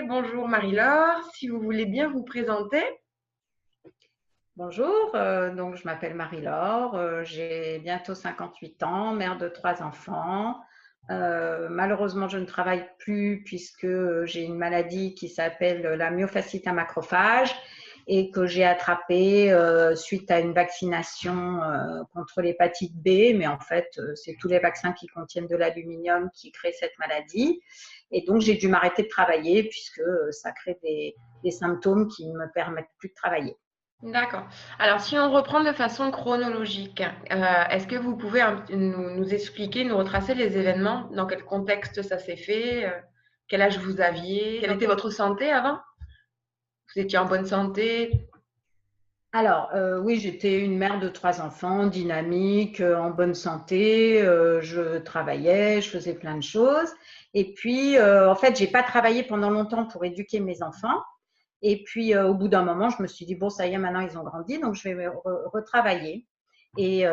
bonjour Marie-Laure. Si vous voulez bien vous présenter. Bonjour, donc je m'appelle Marie-Laure, j'ai bientôt 58 ans, mère de 3 enfants. Malheureusement, je ne travaille plus puisque j'ai une maladie qui s'appelle la myofasciite à macrophages et que j'ai attrapée suite à une vaccination contre l'hépatite B. Mais en fait, c'est tous les vaccins qui contiennent de l'aluminium qui créent cette maladie. Et donc, j'ai dû m'arrêter de travailler puisque ça crée des symptômes qui ne me permettent plus de travailler. D'accord. Alors, si on reprend de façon chronologique, est-ce que vous pouvez nous expliquer, nous retracer les événements, dans quel contexte ça s'est fait, quel âge vous aviez, quelle était votre santé avant? Vous étiez en bonne santé? Alors, oui, j'étais une mère de 3 enfants, dynamique, en bonne santé. Je travaillais, je faisais plein de choses. Et puis, en fait, j'ai pas travaillé pendant longtemps pour éduquer mes enfants. Et puis, au bout d'un moment, je me suis dit, bon, ça y est, maintenant, ils ont grandi, donc je vais retravailler. Et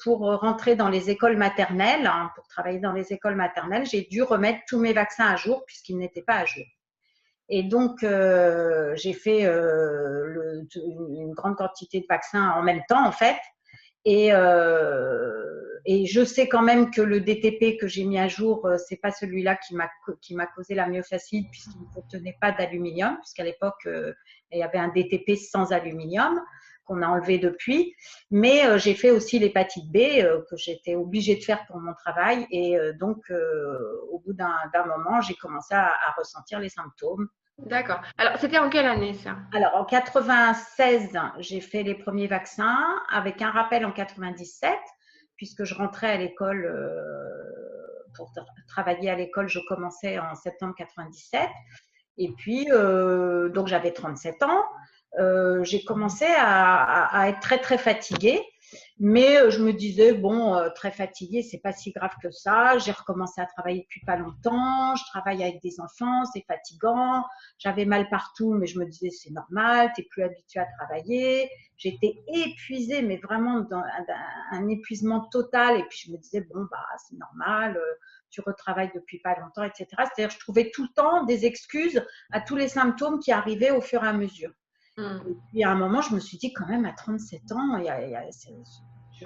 pour rentrer dans les écoles maternelles, hein, pour travailler dans les écoles maternelles, j'ai dû remettre tous mes vaccins à jour puisqu'ils n'étaient pas à jour. Et donc, j'ai fait une grande quantité de vaccins en même temps, en fait. Et je sais quand même que le DTP que j'ai mis à jour, c'est pas celui-là qui m'a causé la myofasciite puisqu'il ne contenait pas d'aluminium, puisqu'à l'époque, il y avait un DTP sans aluminium qu'on a enlevé depuis. Mais j'ai fait aussi l'hépatite B que j'étais obligée de faire pour mon travail. Et donc, au bout d'un moment, j'ai commencé à ressentir les symptômes. D'accord. Alors, c'était en quelle année ça? Alors, en 96, j'ai fait les premiers vaccins avec un rappel en 97, puisque je rentrais à l'école pour travailler à l'école. Je commençais en septembre 97. Et puis, donc j'avais 37 ans. J'ai commencé à être très, très fatiguée. Mais je me disais, bon, très fatiguée, c'est pas si grave que ça. J'ai recommencé à travailler depuis pas longtemps. Je travaille avec des enfants, c'est fatigant. J'avais mal partout, mais je me disais, c'est normal, t'es plus habituée à travailler. J'étais épuisée, mais vraiment dans un épuisement total. Et puis je me disais, bon, bah, c'est normal, tu retravailles depuis pas longtemps, etc. C'est-à-dire, je trouvais tout le temps des excuses à tous les symptômes qui arrivaient au fur et à mesure. Et Hmm. puis à un moment, je me suis dit quand même à 37 ans,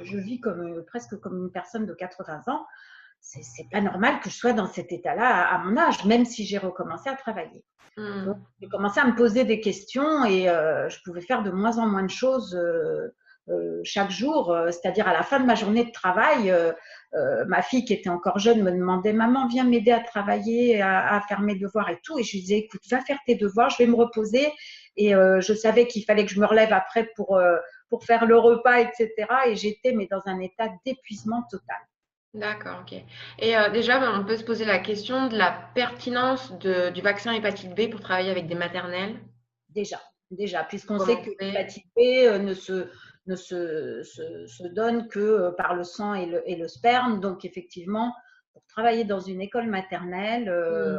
je vis presque comme une personne de 80 ans. C'est pas normal que je sois dans cet état-là à mon âge, même si j'ai recommencé à travailler. Donc Hmm. j'ai commencé à me poser des questions et je pouvais faire de moins en moins de choses chaque jour. C'est-à-dire à la fin de ma journée de travail, ma fille qui était encore jeune me demandait maman viens m'aider à travailler, à faire mes devoirs et tout. Et je lui disais écoute va faire tes devoirs, je vais me reposer. Et je savais qu'il fallait que je me relève après pour faire le repas, etc. Et j'étais mais dans un état d'épuisement total. D'accord, ok. Et déjà, ben, on peut se poser la question de la pertinence du vaccin hépatite B pour travailler avec des maternelles. Déjà, puisqu'on sait Comment que c'est? l'hépatite B ne se donne que par le sang et le sperme. Donc, effectivement, pour travailler dans une école maternelle,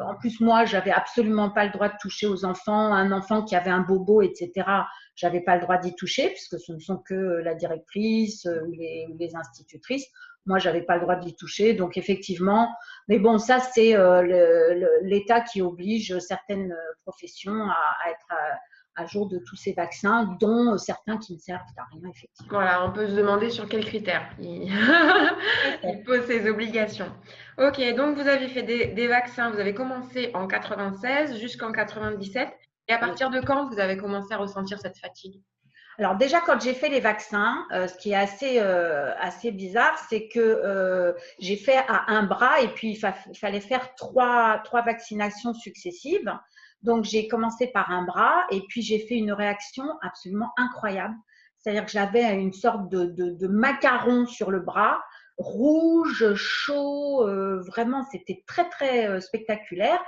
en Hmm. plus, moi, j'avais absolument pas le droit de toucher aux enfants. Un enfant qui avait un bobo, etc., j'avais pas le droit d'y toucher, puisque ce ne sont que la directrice ou les institutrices. Moi, j'avais pas le droit d'y toucher. Donc, effectivement, mais bon, ça, c'est l'État qui oblige certaines professions à être à jour de tous ces vaccins, dont certains qui ne servent à rien, effectivement. Voilà, on peut se demander sur quels critères il pose ses obligations. Ok, donc vous avez fait des vaccins, vous avez commencé en 96 jusqu'en 97. Et à Oui. partir de quand vous avez commencé à ressentir cette fatigue? Alors déjà, quand j'ai fait les vaccins, ce qui est assez bizarre, c'est que j'ai fait à un bras et puis il fallait faire trois vaccinations successives. Donc j'ai commencé par un bras et puis j'ai fait une réaction absolument incroyable. C'est-à-dire que j'avais une sorte de macaron sur le bras, rouge, chaud, vraiment c'était très très spectaculaire.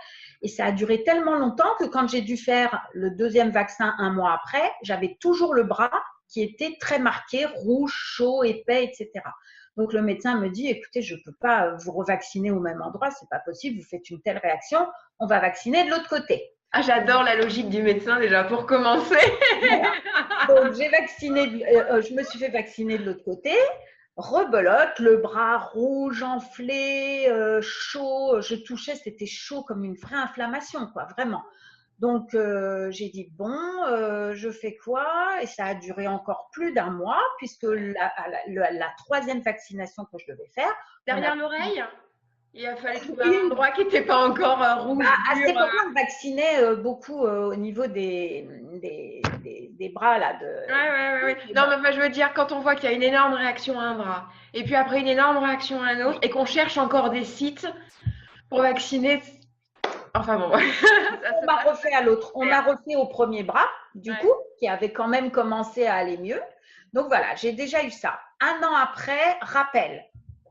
Et ça a duré tellement longtemps que quand j'ai dû faire le deuxième vaccin un mois après, j'avais toujours le bras qui était très marqué, rouge, chaud, épais, etc. Donc le médecin me dit, écoutez, je ne peux pas vous revacciner au même endroit, c'est pas possible, vous faites une telle réaction, on va vacciner de l'autre côté. Ah, j'adore la logique du médecin déjà pour commencer. Voilà. Donc je me suis fait vacciner de l'autre côté, rebelote, le bras rouge, enflé, chaud, je touchais, c'était chaud comme une vraie inflammation, quoi, vraiment. Donc, j'ai dit, bon, je fais quoi? Et ça a duré encore plus d'un mois, puisque la troisième vaccination que je devais faire, Derrière l'oreille? Il a fallu trouver un oui, endroit qui n'était pas encore rouge, à cette dur. époque-là, on vaccinait beaucoup au niveau des bras, là, Ouais, ouais, ouais, ouais. des Non, bras. mais enfin, je veux dire, quand on voit qu'il y a une énorme réaction à un bras, et puis après une énorme réaction à un autre, et qu'on cherche encore des sites pour vacciner. Enfin bon, ça On se m'a passe refait à l'autre. On super. m'a refait au premier bras, du Ouais. coup, qui avait quand même commencé à aller mieux. Donc voilà, j'ai déjà eu ça. Un an après, rappel.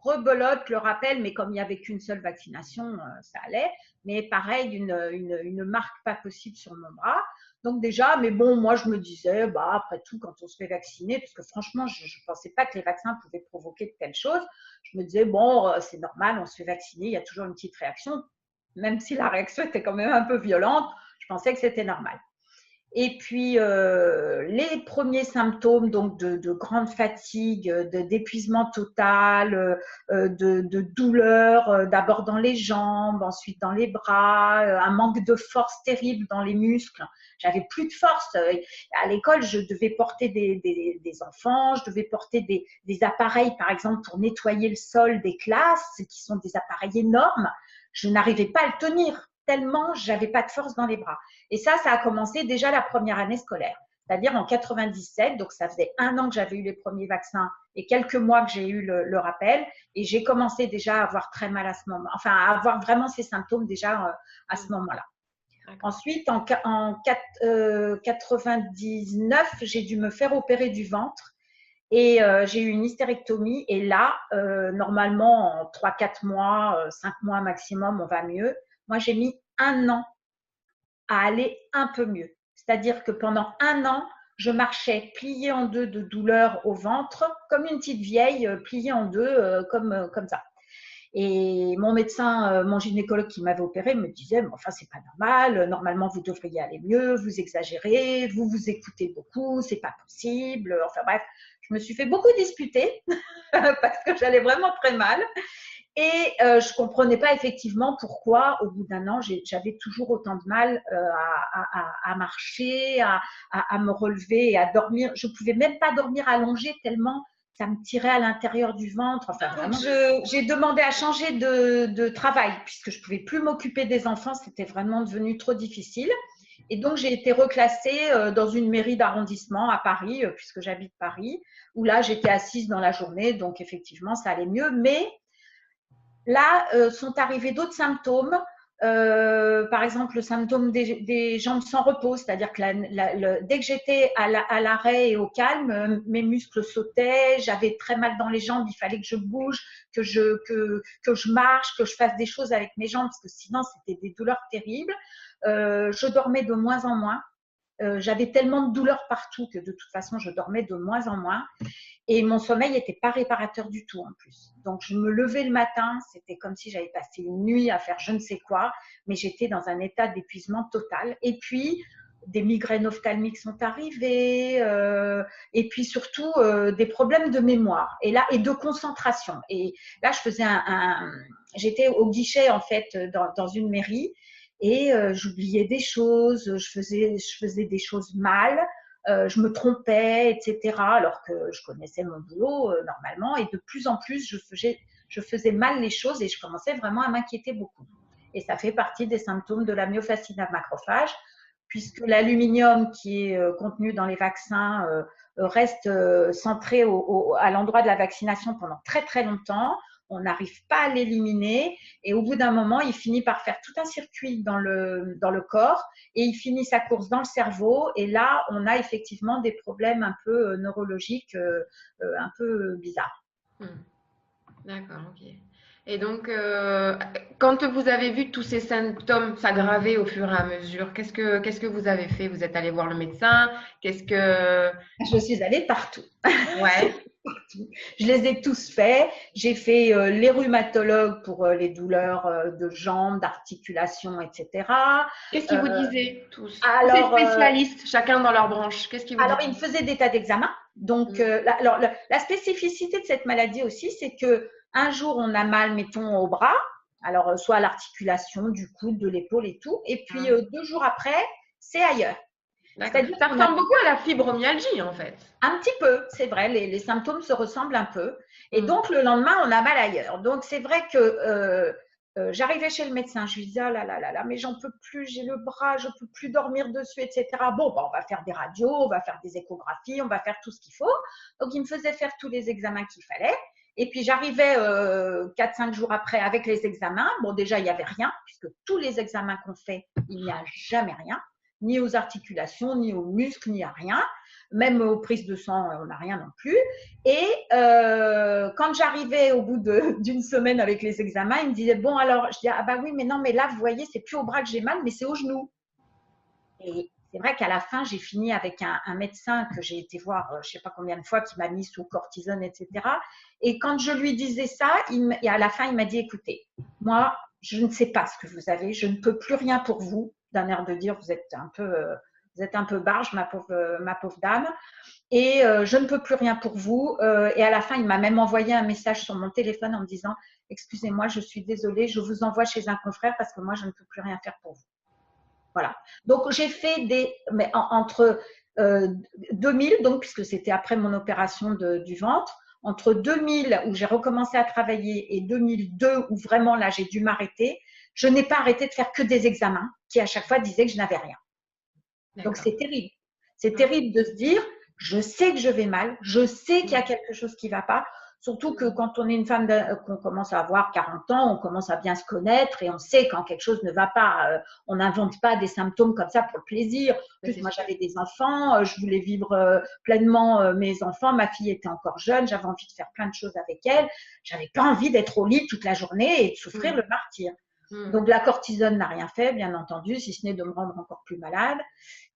Rebelote le rappel, mais comme il n'y avait qu'une seule vaccination, ça allait. Mais pareil, une marque pas possible sur mon bras. Donc déjà, mais bon, moi je me disais, bah après tout, quand on se fait vacciner, parce que franchement, je ne pensais pas que les vaccins pouvaient provoquer de telles choses. Je me disais, bon, c'est normal, on se fait vacciner, il y a toujours une petite réaction, même si la réaction était quand même un peu violente, je pensais que c'était normal. Et puis, les premiers symptômes donc de grande fatigue, d'épuisement total, de douleur, d'abord dans les jambes, ensuite dans les bras, un manque de force terrible dans les muscles. J'avais plus de force. À l'école, je devais porter des enfants, je devais porter des appareils, par exemple, pour nettoyer le sol des classes, qui sont des appareils énormes. Je n'arrivais pas à le tenir tellement j'avais pas de force dans les bras. Et ça a commencé déjà la première année scolaire, c'est-à-dire en 97. Donc, ça faisait un an que j'avais eu les premiers vaccins et quelques mois que j'ai eu le rappel. Et j'ai commencé déjà à avoir très mal à ce moment, enfin, à avoir vraiment ces symptômes déjà à ce moment-là. Ensuite, en 99, j'ai dû me faire opérer du ventre et j'ai eu une hystérectomie. Et là, normalement, en 3-4 mois, 5 mois maximum, on va mieux. Moi, j'ai mis un an à aller un peu mieux. C'est-à-dire que pendant un an, je marchais pliée en deux de douleur au ventre, comme une petite vieille pliée en deux, comme ça. Et mon médecin, mon gynécologue qui m'avait opéré me disait, mais enfin, c'est pas normal, normalement, vous devriez aller mieux, vous exagérez, vous vous écoutez beaucoup, c'est pas possible. Enfin bref, je me suis fait beaucoup disputer parce que j'allais vraiment très mal. Et je ne comprenais pas effectivement pourquoi, au bout d'un an, j'avais toujours autant de mal à marcher, à me relever et à dormir. Je ne pouvais même pas dormir allongée tellement ça me tirait à l'intérieur du ventre. Enfin, vraiment, j'ai demandé à changer de travail puisque je ne pouvais plus m'occuper des enfants. C'était vraiment devenu trop difficile. Et donc, j'ai été reclassée dans une mairie d'arrondissement à Paris, puisque j'habite Paris, où là, j'étais assise dans la journée. Donc, effectivement, ça allait mieux. Mais là, sont arrivés d'autres symptômes. Par exemple, le symptôme des jambes sans repos, c'est-à-dire que dès que j'étais à l'arrêt et au calme, mes muscles sautaient, j'avais très mal dans les jambes, il fallait que je bouge, que je marche, que je fasse des choses avec mes jambes, parce que sinon, c'était des douleurs terribles. Je dormais de moins en moins. J'avais tellement de douleurs partout que de toute façon, je dormais de moins en moins. Et mon sommeil n'était pas réparateur du tout en plus. Donc, je me levais le matin, c'était comme si j'avais passé une nuit à faire je ne sais quoi, mais j'étais dans un état d'épuisement total. Et puis, des migraines ophtalmiques sont arrivées, et puis surtout des problèmes de mémoire et de concentration. Et là, j'étais au guichet en fait dans une mairie et j'oubliais des choses, je faisais des choses mal. Je me trompais, etc. Alors que je connaissais mon boulot normalement. Et de plus en plus, je faisais mal les choses et je commençais vraiment à m'inquiéter beaucoup. Et ça fait partie des symptômes de la myofasciite à macrophage, puisque l'aluminium qui est contenu dans les vaccins reste centré à l'endroit de la vaccination pendant très très longtemps. On n'arrive pas à l'éliminer et au bout d'un moment, il finit par faire tout un circuit dans le corps et il finit sa course dans le cerveau et là, on a effectivement des problèmes un peu neurologiques, un peu bizarres. D'accord, ok. Et donc, quand vous avez vu tous ces symptômes s'aggraver au fur et à mesure, qu'est-ce que vous avez fait? Vous êtes allé voir le médecin? Qu'est-ce que... Je suis allée partout. Ouais. Je les ai tous faits. J'ai fait les rhumatologues pour les douleurs de jambes, d'articulations, etc. Qu'est-ce qu'ils vous disaient tous? Ces Alors, spécialistes, chacun dans leur branche, qu'est-ce qu'ils vous alors, disaient? ils me faisaient des tas d'examens. Donc, la spécificité de cette maladie aussi, c'est que un jour, on a mal, mettons, au bras, alors soit à l'articulation du coude, de l'épaule et tout. Et puis, 2 jours après, c'est ailleurs. D'accord. Ça ressemble beaucoup à la fibromyalgie, en fait. Un petit peu, c'est vrai, les symptômes se ressemblent un peu. Et donc, le lendemain, on a mal ailleurs. Donc, c'est vrai que j'arrivais chez le médecin, je lui disais, oh là là là là, mais j'en peux plus, j'ai le bras, je peux plus dormir dessus, etc. Bon, bah, on va faire des radios, on va faire des échographies, on va faire tout ce qu'il faut. Donc, il me faisait faire tous les examens qu'il fallait. Et puis, j'arrivais 4-5 jours après avec les examens. Bon, déjà, il n'y avait rien, puisque tous les examens qu'on fait, il n'y a jamais rien, ni aux articulations, ni aux muscles, ni à rien. Même aux prises de sang, on n'a rien non plus. Et quand j'arrivais au bout d'une semaine avec les examens, il me disait, bon alors, je dis, ah bah oui, mais non, mais là, vous voyez, c'est plus au bras que j'ai mal, mais c'est au genou. Et c'est vrai qu'à la fin, j'ai fini avec un médecin que j'ai été voir, je ne sais pas combien de fois, qui m'a mis sous cortisone, etc. Et quand je lui disais ça, et à la fin, il m'a dit, écoutez, moi, je ne sais pas ce que vous avez, je ne peux plus rien pour vous, d'un air de dire, vous êtes un peu barge, ma pauvre dame, et je ne peux plus rien pour vous. Et à la fin, il m'a même envoyé un message sur mon téléphone en me disant, excusez-moi, je suis désolée, je vous envoie chez un confrère parce que moi, je ne peux plus rien faire pour vous. Voilà. Donc, j'ai fait entre 2000, donc, puisque c'était après mon opération du ventre, entre 2000 où j'ai recommencé à travailler et 2002 où vraiment là, j'ai dû m'arrêter, je n'ai pas arrêté de faire que des examens qui à chaque fois disaient que je n'avais rien. Donc, c'est terrible. C'est terrible de se dire, je sais que je vais mal, je sais qu'il y a quelque chose qui ne va pas. Surtout que quand on est une femme, qu'on commence à avoir 40 ans, on commence à bien se connaître et on sait quand quelque chose ne va pas. On n'invente pas des symptômes comme ça pour le plaisir. En plus, moi, j'avais des enfants, je voulais vivre pleinement mes enfants. Ma fille était encore jeune, j'avais envie de faire plein de choses avec elle. J'avais pas envie d'être au lit toute la journée et de souffrir le martyre. Donc, la cortisone n'a rien fait, bien entendu, si ce n'est de me rendre encore plus malade.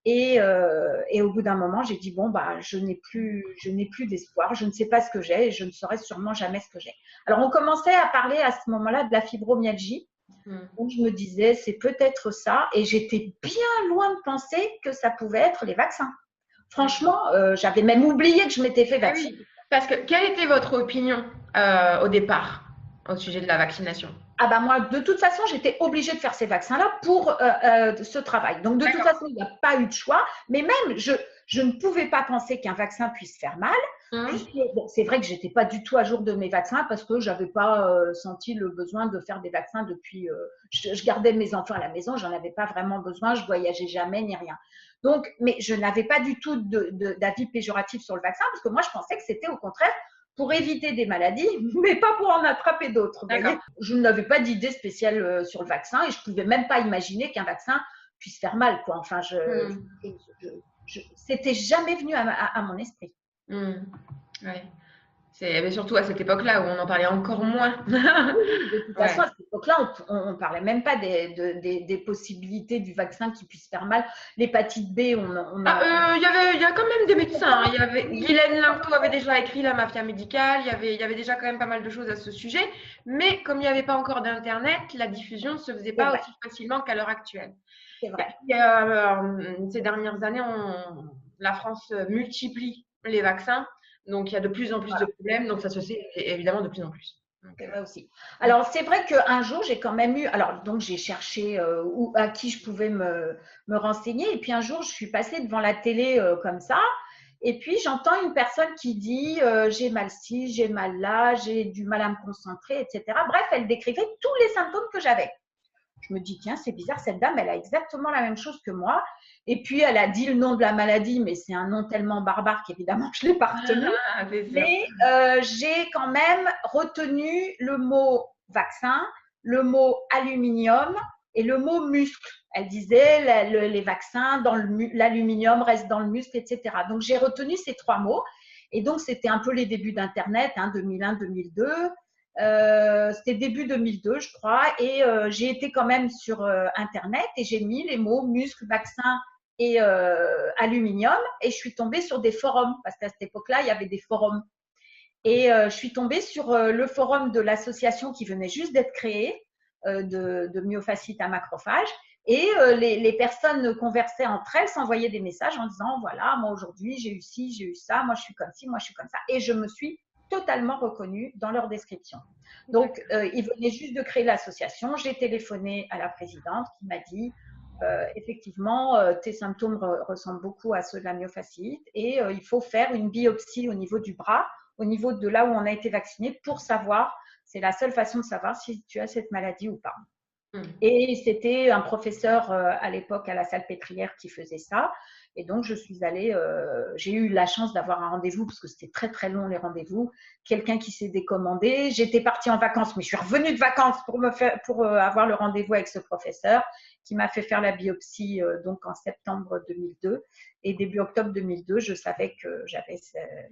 Et au bout d'un moment, j'ai dit, bon, bah, je n'ai plus d'espoir, je ne sais pas ce que j'ai et je ne saurai sûrement jamais ce que j'ai. Alors, on commençait à parler à ce moment-là de la fibromyalgie. Donc, je me disais, c'est peut-être ça. Et j'étais bien loin de penser que ça pouvait être les vaccins. Franchement, j'avais même oublié que je m'étais fait vacciner. Oui, parce que quelle était votre opinion au départ au sujet de la vaccination? Ah bah moi, de toute façon, j'étais obligée de faire ces vaccins-là pour ce travail. Donc, de toute façon, il n'y a pas eu de choix. Mais même, je ne pouvais pas penser qu'un vaccin puisse faire mal. Bon, c'est vrai que je n'étais pas du tout à jour de mes vaccins parce que je n'avais pas senti le besoin de faire des vaccins depuis… je gardais mes enfants à la maison, je n'en avais pas vraiment besoin, je ne voyageais jamais ni rien. Donc, mais je n'avais pas du tout d'avis péjoratif sur le vaccin parce que moi, je pensais que c'était au contraire pour éviter des maladies, mais pas pour en attraper d'autres. Je n'avais pas d'idée spéciale sur le vaccin et je ne pouvais même pas imaginer qu'un vaccin puisse faire mal, quoi. Enfin, c'était jamais venu à mon esprit. Ouais. Mais surtout à cette époque-là où on en parlait encore moins. De toute façon, à cette époque-là, on ne parlait même pas des possibilités du vaccin qui puisse faire mal. L'hépatite B, il y a quand même des médecins. Guylaine Linctot avait déjà écrit La mafia médicale. Il y avait déjà quand même pas mal de choses à ce sujet. Mais comme il n'y avait pas encore d'Internet, la diffusion ne se faisait pas aussi facilement qu'à l'heure actuelle. C'est vrai. Et ces dernières années, la France multiplie les vaccins. Donc, il y a de plus en plus de problèmes. Donc, ça se sait évidemment de plus en plus. C'est vrai aussi. Alors, c'est vrai qu'un jour, j'ai quand même eu… Alors, donc, j'ai cherché à qui je pouvais me renseigner. Et puis, un jour, je suis passée devant la télé comme ça. Et puis, j'entends une personne qui dit j'ai mal ci, j'ai mal là, j'ai du mal à me concentrer, etc. Bref, elle décrivait tous les symptômes que j'avais. Je me dis, tiens, c'est bizarre, cette dame, elle a exactement la même chose que moi. Et puis, elle a dit le nom de la maladie, mais c'est un nom tellement barbare qu'évidemment, je ne l'ai pas retenu. Mais j'ai quand même retenu le mot vaccin, le mot aluminium et le mot muscle. Elle disait, les vaccins, l'aluminium reste dans le muscle, etc. Donc, j'ai retenu ces trois mots. Et donc, c'était un peu les débuts d'Internet, 2001-2002. C'était début 2002, je crois, et j'ai été quand même sur Internet et j'ai mis les mots muscle, vaccin et aluminium et je suis tombée sur des forums parce qu'à cette époque-là, il y avait des forums. Et je suis tombée sur le forum de l'association qui venait juste d'être créée, de myofasciite à macrophage. Et les personnes conversaient entre elles, s'envoyaient des messages en disant, voilà, moi aujourd'hui, j'ai eu ci, j'ai eu ça, moi je suis comme ci, moi je suis comme ça. Et je me suis totalement reconnue dans leur description. Donc, ils venaient juste de créer l'association. J'ai téléphoné à la présidente qui m'a dit, effectivement, tes symptômes ressemblent beaucoup à ceux de la myofasciite et il faut faire une biopsie au niveau du bras, au niveau de là où on a été vacciné pour savoir, c'est la seule façon de savoir si tu as cette maladie ou pas. Et c'était un professeur à l'époque à la Salpêtrière qui faisait ça. Et donc, je suis allée, j'ai eu la chance d'avoir un rendez-vous parce que c'était très, très long les rendez-vous. Quelqu'un qui s'est décommandé. J'étais partie en vacances, mais je suis revenue de vacances pour avoir le rendez-vous avec ce professeur qui m'a fait faire la biopsie donc en septembre 2002. Et début octobre 2002, je savais que j'avais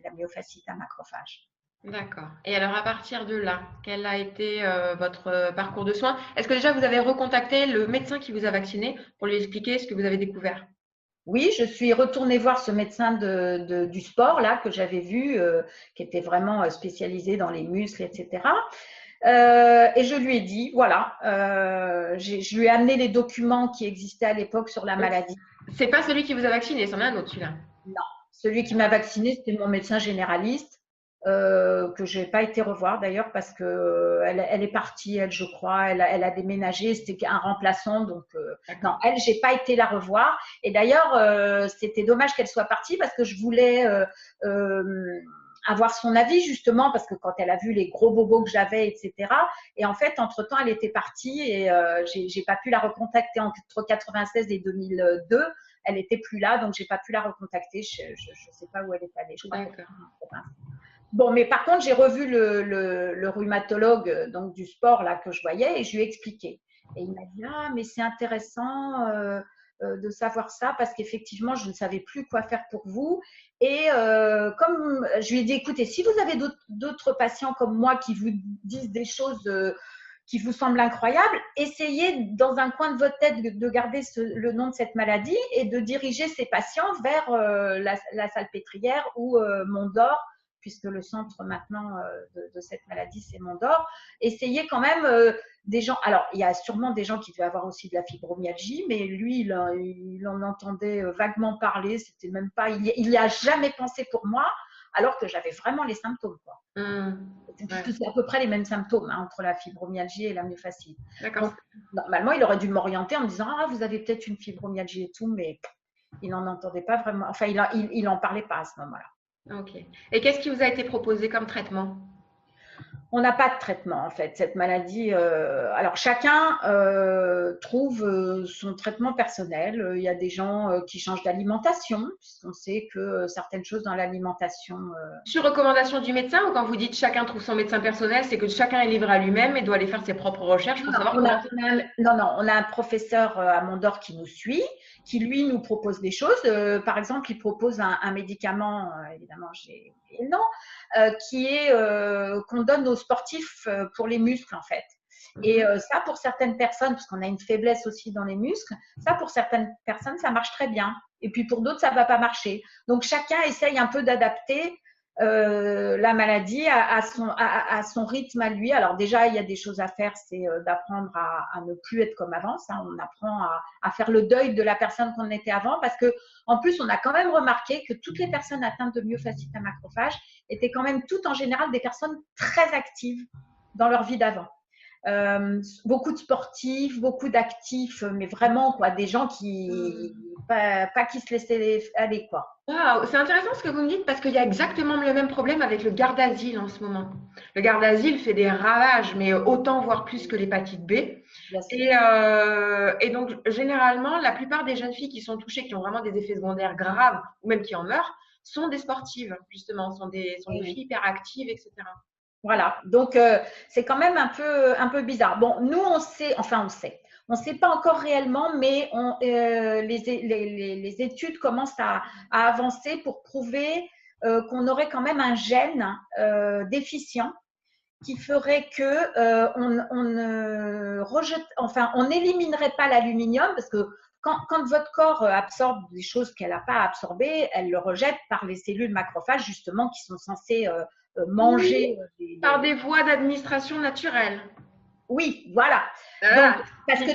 la myofasciite à macrophage. D'accord. Et alors, à partir de là, quel a été votre parcours de soins? Est-ce que déjà vous avez recontacté le médecin qui vous a vacciné pour lui expliquer ce que vous avez découvert? Oui, je suis retournée voir ce médecin du sport là que j'avais vu, qui était vraiment spécialisé dans les muscles, etc. Et je lui ai dit, voilà, je lui ai amené les documents qui existaient à l'époque sur la maladie. C'est pas celui qui vous a vacciné, c'en est un autre celui-là. Non, celui qui m'a vacciné, c'était mon médecin généraliste. Que je n'ai pas été revoir d'ailleurs parce que elle est partie, elle, je crois, elle a déménagé, c'était un remplaçant, donc non, elle, j'ai pas été la revoir. Et d'ailleurs, c'était dommage qu'elle soit partie parce que je voulais avoir son avis justement parce que quand elle a vu les gros bobos que j'avais, etc. Et en fait, entre-temps, elle était partie et j'ai pas pu la recontacter entre 96 et 2002. Elle n'était plus là, donc j'ai pas pu la recontacter. Je sais pas où elle est allée. Je crois. Bon, mais par contre, j'ai revu le rhumatologue donc, du sport là, que je voyais et je lui ai expliqué. Et il m'a dit, ah, mais c'est intéressant de savoir ça parce qu'effectivement, je ne savais plus quoi faire pour vous. Et comme je lui ai dit, écoutez, si vous avez d'autres patients comme moi qui vous disent des choses qui vous semblent incroyables, essayez dans un coin de votre tête de garder le nom de cette maladie et de diriger ces patients vers la Salpêtrière ou Mont-d'Or, puisque le centre maintenant de cette maladie, c'est Mont-d'Or. Essayez quand même des gens. Alors, il y a sûrement des gens qui devaient avoir aussi de la fibromyalgie, mais lui, il en entendait vaguement parler. C'était même pas. Il n'y a jamais pensé pour moi, alors que j'avais vraiment les symptômes, quoi. C'est à peu près les mêmes symptômes entre la fibromyalgie et la myofasciite. Donc, normalement, il aurait dû m'orienter en me disant, ah, vous avez peut-être une fibromyalgie et tout, mais il n'en entendait pas vraiment. Enfin, il n'en parlait pas à ce moment-là. Ok. Et qu'est-ce qui vous a été proposé comme traitement? On n'a pas de traitement en fait. Cette maladie, alors chacun trouve son traitement personnel. Il y a des gens qui changent d'alimentation, puisqu'on sait que certaines choses dans l'alimentation. Sur recommandation du médecin ou quand vous dites chacun trouve son médecin personnel, c'est que chacun est libre à lui-même et doit aller faire ses propres recherches pour savoir comment. On a un professeur à Mont-d'Or qui nous suit, qui lui nous propose des choses. Par exemple, il propose un médicament, évidemment, j'ai le nom, qui est qu'on donne aux sportifs pour les muscles en fait. Et ça, pour certaines personnes, parce qu'on a une faiblesse aussi dans les muscles, ça, pour certaines personnes, ça marche très bien. Et puis pour d'autres, ça ne va pas marcher. Donc chacun essaye un peu d'adapter la maladie à son rythme à lui. Alors déjà, il y a des choses à faire, c'est d'apprendre à ne plus être comme avant. Ça, on apprend à faire le deuil de la personne qu'on était avant, parce que en plus, on a quand même remarqué que toutes les personnes atteintes de myofasciite à macrophage étaient quand même toutes en général des personnes très actives dans leur vie d'avant. Beaucoup de sportifs, beaucoup d'actifs, mais vraiment quoi, des gens qui pas qui se laissaient aller quoi. Wow, c'est intéressant ce que vous me dites parce qu'il y a exactement le même problème avec le Gardasil en ce moment. Le Gardasil fait des ravages, mais autant voire plus que l'hépatite B. Et donc généralement, la plupart des jeunes filles qui sont touchées, qui ont vraiment des effets secondaires graves ou même qui en meurent, sont des sportives justement, sont des filles hyperactives, etc. Voilà, donc c'est quand même un peu bizarre. Bon, nous on sait, enfin on sait. On ne sait pas encore réellement, mais les études commencent à avancer pour prouver qu'on aurait quand même un gène déficient qui ferait que on n'éliminerait pas l'aluminium parce que quand votre corps absorbe des choses qu'elle n'a pas absorbées, elle le rejette par les cellules macrophages justement qui sont censées manger. Oui, par des voies d'administration naturelles. Oui, voilà. Donc, parce que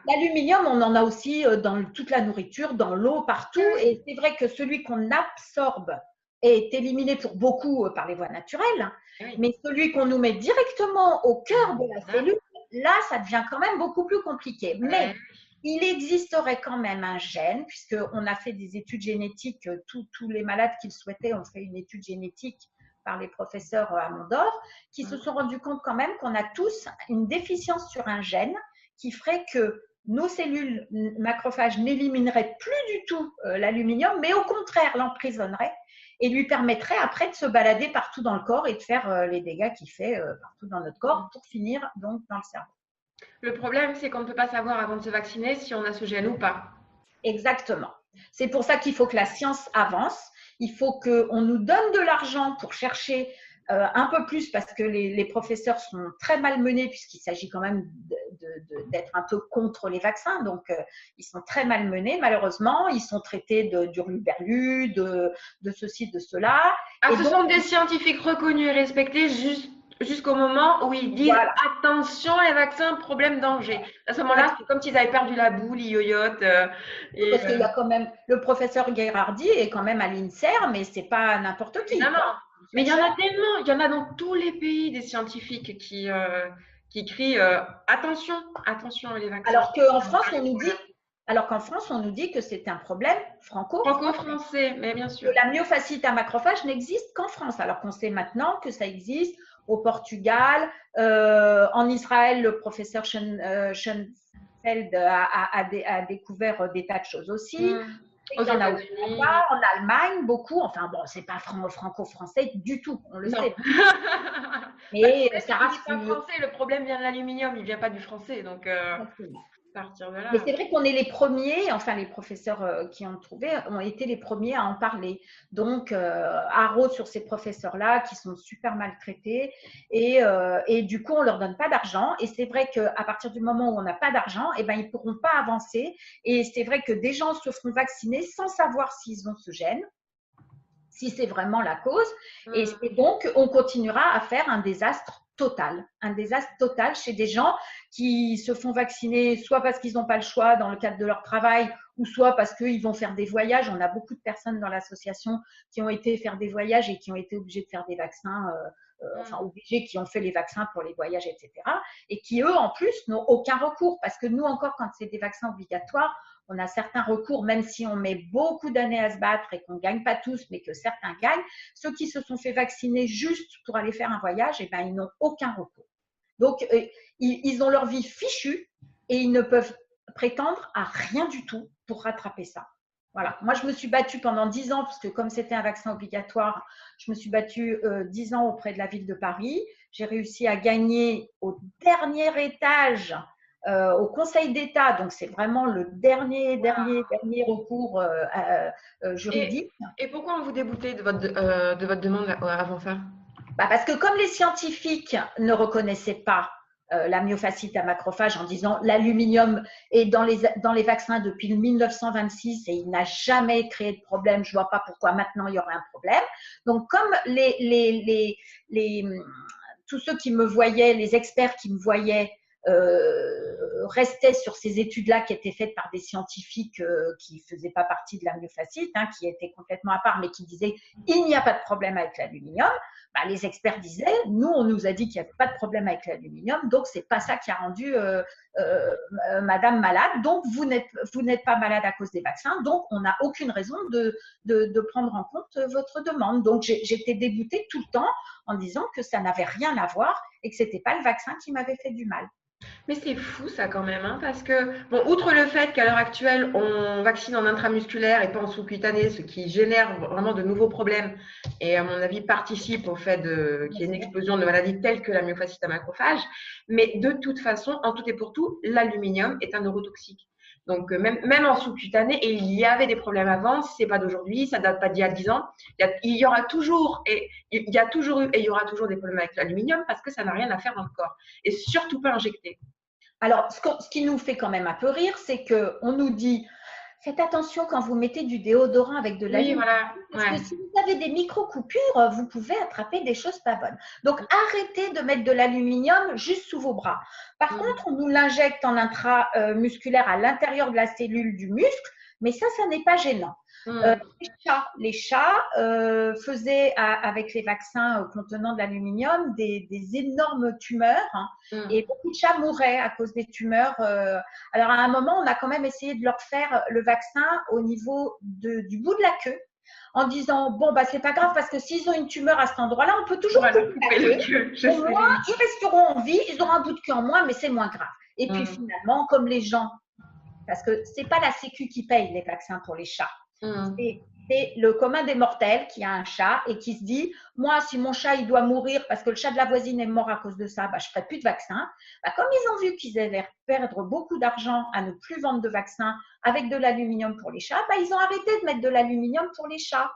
l'aluminium, on en a aussi dans toute la nourriture, dans l'eau, partout. Et c'est vrai que celui qu'on absorbe est éliminé pour beaucoup par les voies naturelles. Oui. Mais celui qu'on nous met directement au cœur de la cellule, là, ça devient quand même beaucoup plus compliqué. Mais il existerait quand même un gène, puisqu'on a fait des études génétiques, tous les malades qui le souhaitaient ont fait une étude génétique par les professeurs à Mondor, qui se sont rendus compte quand même qu'on a tous une déficience sur un gène qui ferait que nos cellules macrophages n'élimineraient plus du tout l'aluminium, mais au contraire l'emprisonneraient et lui permettrait après de se balader partout dans le corps et de faire les dégâts qu'il fait partout dans notre corps pour finir donc dans le cerveau. Le problème, c'est qu'on ne peut pas savoir avant de se vacciner si on a ce gène ou pas. Exactement. C'est pour ça qu'il faut que la science avance. Il faut qu'on nous donne de l'argent pour chercher un peu plus parce que les professeurs sont très malmenés puisqu'il s'agit quand même d'être un peu contre les vaccins. Donc, ils sont très malmenés, malheureusement. Ils sont traités d'hurluberlus, de ceci, de cela. Ah, ce sont des scientifiques reconnus et respectés jusqu'au moment où ils disent voilà. Attention, les vaccins, problème, danger. À ce moment-là, c'est comme s'ils avaient perdu la boule, ils yoyotent. Parce qu'il y a quand même le professeur Gherardi est quand même à l'INSERM, mais c'est pas n'importe qui. Mais il y en a tellement, il y en a dans tous les pays des scientifiques qui crient attention, attention les vaccins. Alors qu'en France, on nous dit que c'est un problème franco-français, mais bien sûr. Que la myofasciite à macrophage n'existe qu'en France, alors qu'on sait maintenant que ça existe au Portugal, en Israël, le professeur Schoenfeld a découvert des tas de choses aussi. Il y en a au Canada, en Allemagne, beaucoup. Enfin bon, c'est pas franco-français du tout, on le sait. Mais ça reste pas français. Le problème vient de l'aluminium, il vient pas du français, donc. Partir de là. Mais c'est vrai qu'on est les premiers, enfin les professeurs qui ont trouvé ont été les premiers à en parler. Donc, haro sur ces professeurs-là qui sont super maltraités et du coup, on leur donne pas d'argent. Et c'est vrai qu'à partir du moment où on n'a pas d'argent, eh ben, ils pourront pas avancer. Et c'est vrai que des gens se feront vacciner sans savoir s'ils ont ce gène, si c'est vraiment la cause. Et donc, on continuera à faire un désastre total chez des gens qui se font vacciner soit parce qu'ils n'ont pas le choix dans le cadre de leur travail ou soit parce qu'ils vont faire des voyages. On a beaucoup de personnes dans l'association qui ont été faire des voyages et qui ont été obligés de faire des vaccins, qui ont fait les vaccins pour les voyages, etc. Et qui, eux, en plus, n'ont aucun recours parce que nous, encore, quand c'est des vaccins obligatoires, on a certains recours, même si on met beaucoup d'années à se battre et qu'on ne gagne pas tous, mais que certains gagnent. Ceux qui se sont fait vacciner juste pour aller faire un voyage, eh ben, ils n'ont aucun recours. Donc, ils ont leur vie fichue et ils ne peuvent prétendre à rien du tout pour rattraper ça. Voilà. Moi, je me suis battue pendant 10 ans, parce que comme c'était un vaccin obligatoire, je me suis battue 10 ans auprès de la ville de Paris. J'ai réussi à gagner au dernier étage au Conseil d'État, donc c'est vraiment le dernier recours juridique. Et pourquoi on vous déboutait de votre demande avant ça? Parce que comme les scientifiques ne reconnaissaient pas la myofasciite à macrophage en disant l'aluminium est dans les vaccins depuis 1926 et il n'a jamais créé de problème, je ne vois pas pourquoi maintenant il y aurait un problème. Donc comme tous ceux qui me voyaient, les experts qui me voyaient, restait sur ces études-là qui étaient faites par des scientifiques qui ne faisaient pas partie de la myofasciite, qui étaient complètement à part, mais qui disaient il n'y a pas de problème avec l'aluminium. Les experts disaient, nous, on nous a dit qu'il n'y avait pas de problème avec l'aluminium, donc c'est pas ça qui a rendu madame malade. Donc, vous n'êtes pas malade à cause des vaccins, donc on n'a aucune raison de prendre en compte votre demande. Donc, j'étais dégoûtée tout le temps en disant que ça n'avait rien à voir et que c'était pas le vaccin qui m'avait fait du mal. Mais c'est fou ça quand même, parce que, bon, outre le fait qu'à l'heure actuelle, on vaccine en intramusculaire et pas en sous-cutané, ce qui génère vraiment de nouveaux problèmes et à mon avis participe au fait qu'il y ait une explosion de maladies telles que la myofasciite à macrophage, mais de toute façon, en tout et pour tout, l'aluminium est un neurotoxique. Donc, même en sous-cutané, et il y avait des problèmes avant, c'est pas d'aujourd'hui, ça date pas d'il y a 10 ans. Il y aura toujours, et il y a toujours eu, et il y aura toujours des problèmes avec l'aluminium parce que ça n'a rien à faire dans le corps. Et surtout pas injecté. Alors, ce qui nous fait quand même un peu rire, c'est qu'on nous dit faites attention quand vous mettez du déodorant avec de l'aluminium. Oui, voilà. Parce que si vous avez des micro-coupures, vous pouvez attraper des choses pas bonnes. Donc, arrêtez de mettre de l'aluminium juste sous vos bras. Par contre, on nous l'injecte en intramusculaire à l'intérieur de la cellule du muscle, Mais ça n'est pas gênant. Mm. Les chats faisaient avec les vaccins contenant de l'aluminium des énormes tumeurs, hein, Mm. et beaucoup de chats mouraient à cause des tumeurs. Alors à un moment, on a quand même essayé de leur faire le vaccin au niveau du bout de la queue, en disant bon bah c'est pas grave parce que s'ils ont une tumeur à cet endroit-là, on peut toujours Voilà, couper la couper queue. le queue. Je Au sais. moins, ils resteront en vie, ils auront un bout de queue en moins, mais c'est moins grave. Et puis Mm. finalement, comme les gens, parce que c'est pas la Sécu qui paye les vaccins pour les chats, Mm. c'est le commun des mortels qui a un chat et qui se dit moi si mon chat il doit mourir parce que le chat de la voisine est mort à cause de ça, bah, je ferai plus de vaccins. Bah, comme ils ont vu qu'ils allaient perdre beaucoup d'argent à ne plus vendre de vaccins avec de l'aluminium pour les chats, bah, ils ont arrêté de mettre de l'aluminium pour les chats.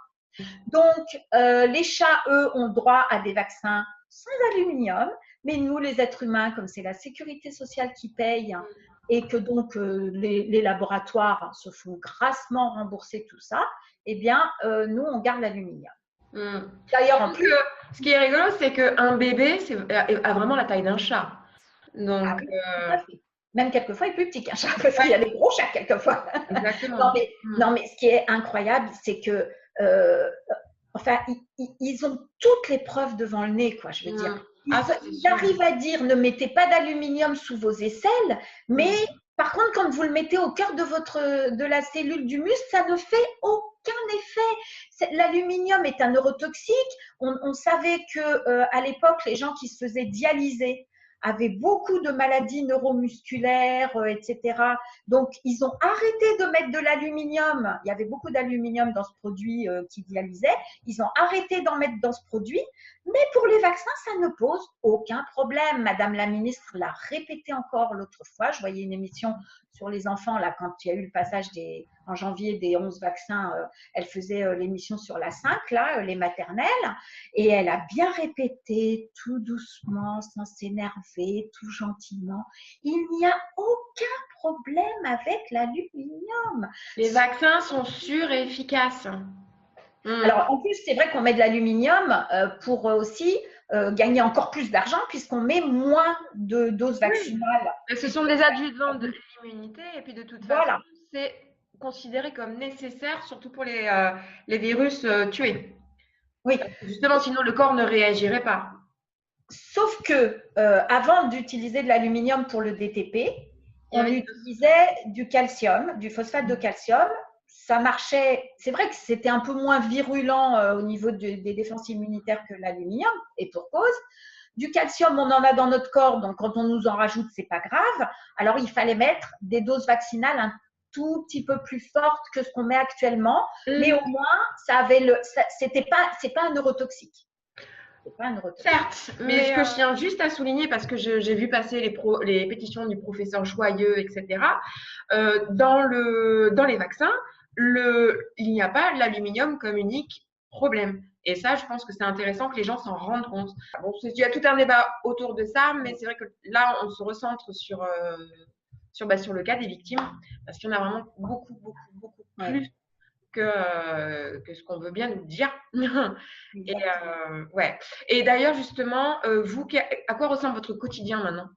Donc les chats eux ont droit à des vaccins sans aluminium, mais nous les êtres humains, comme c'est la sécurité sociale qui paye et que donc les laboratoires se font grassement rembourser tout ça, eh bien, nous, on garde l'aluminium. Mm. D'ailleurs, en Donc, plus, ce qui est rigolo, c'est qu'un bébé a vraiment la taille d'un chat. ah Donc, oui, tout à fait. Même quelquefois, il est plus petit qu'un chat, parce qu'il y a des gros chats quelquefois. exactement. Mm. Non, mais ce qui est incroyable, c'est que, enfin, ils ont toutes les preuves devant le nez, quoi, je veux dire. Mm. Ah, ça, c'est Ils sûr. arrivent à dire ne mettez pas d'aluminium sous vos aisselles, mais Mm. par contre, quand vous le mettez au cœur de la cellule du muscle, ça ne fait aucun effet. L'aluminium est un neurotoxique. On savait que à l'époque, les gens qui se faisaient dialyser avaient beaucoup de maladies neuromusculaires, etc. Donc, ils ont arrêté de mettre de l'aluminium. Il y avait beaucoup d'aluminium dans ce produit qui dialysait. Ils ont arrêté d'en mettre dans ce produit. Mais pour les vaccins, ça ne pose aucun problème. Madame la ministre l'a répété encore l'autre fois. Je voyais une émission sur les enfants, là, quand il y a eu le passage en janvier des 11 vaccins. Elle faisait l'émission sur la 5, là, les maternelles. Et elle a bien répété, tout doucement, sans s'énerver, tout gentiment. Il n'y a aucun problème avec l'aluminium. Les vaccins sont sûrs et efficaces. Mm. Alors, en plus, c'est vrai qu'on met de l'aluminium pour aussi gagner encore plus d'argent puisqu'on met moins de doses vaccinales. Ce sont des adjuvants de l'immunité et puis de toute façon, Voilà. c'est considéré comme nécessaire, surtout pour les virus tués. Oui. Justement, sinon le corps ne réagirait pas. Sauf que avant d'utiliser de l'aluminium pour le DTP, on Oui. utilisait du calcium, du phosphate de calcium. Ça marchait. C'est vrai que c'était un peu moins virulent au niveau des défenses immunitaires que l'aluminium, et pour cause. Du calcium, on en a dans notre corps, donc quand on nous en rajoute, c'est pas grave. Alors, il fallait mettre des doses vaccinales un tout petit peu plus fortes que ce qu'on met actuellement, mais au moins, c'est pas un neurotoxique. C'est pas un neurotoxique. Certes, mais ce que je tiens juste à souligner, parce que j'ai vu passer les pétitions du professeur Joyeux, etc., dans les vaccins, il n'y a pas l'aluminium comme unique problème. Et ça, je pense que c'est intéressant que les gens s'en rendent compte. Bon, il y a tout un débat autour de ça, mais c'est vrai que là, on se recentre sur le cas des victimes, parce qu'il y en a vraiment beaucoup, beaucoup, beaucoup plus que ce qu'on veut bien nous dire. Et, ouais. Et d'ailleurs, justement, vous, à quoi ressemble votre quotidien maintenant?